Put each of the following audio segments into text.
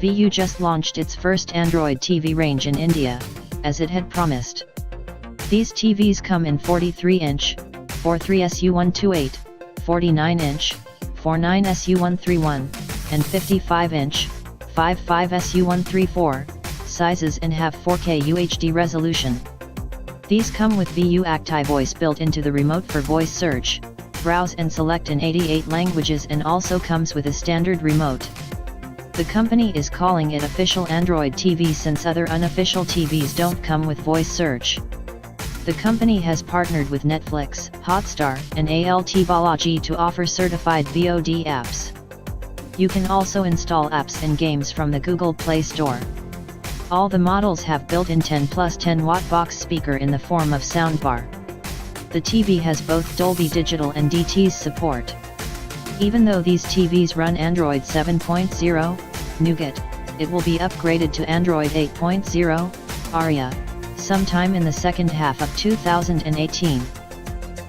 VU just launched its first Android TV range in India, as it had promised. These TVs come in 43-inch, 43SU128, 49-inch, 49SU131, and 55-inch, 55SU134, sizes and have 4K UHD resolution. These come with VU ActiVoice built into the remote for voice search, browse and select in 88 languages, and also comes with a standard remote. The company is calling it official Android TV since other unofficial TVs don't come with voice search. The company has partnered with Netflix, Hotstar, and ALT Balaji to offer certified VOD apps. You can also install apps and games from the Google Play Store. All the models have built-in 10+10 watt box speaker in the form of soundbar. The TV has both Dolby Digital and DTS support. Even though these TVs run Android 7.0 Nougat, it will be upgraded to Android 8.0 Aria sometime in the second half of 2018.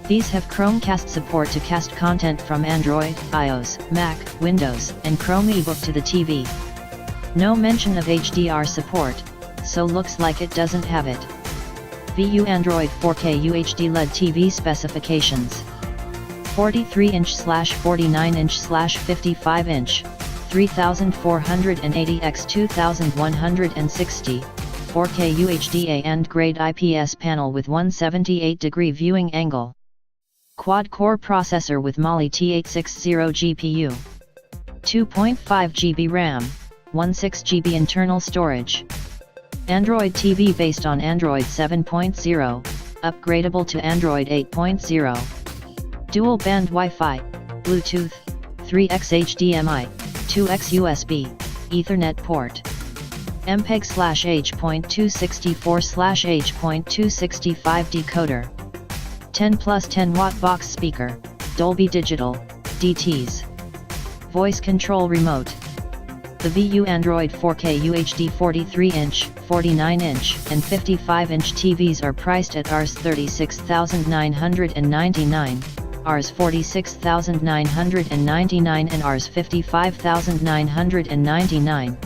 These have Chromecast support to cast content from Android, iOS, Mac, Windows, and Chrome ebook to the TV. No mention of HDR support, so looks like it doesn't have it. VU Android 4K UHD LED TV specifications: 43-inch/49-inch/55-inch, 3480 x 2160, 4K UHD and grade IPS panel with 178-degree viewing angle. Quad-core processor with Mali T860 GPU. 2.5 GB RAM, 16 GB internal storage. Android TV based on Android 7.0, upgradable to Android 8.0. Dual band Wi-Fi, Bluetooth, 3x HDMI, 2x USB, Ethernet port. MPEG/H.264/H.265 decoder. 10+10 watt box speaker, Dolby Digital, DTS. Voice control remote. The VU Android 4K UHD 43-inch, 49-inch, and 55-inch TVs are priced at Rs 36,999, Rs 46,999 and Rs 55,999.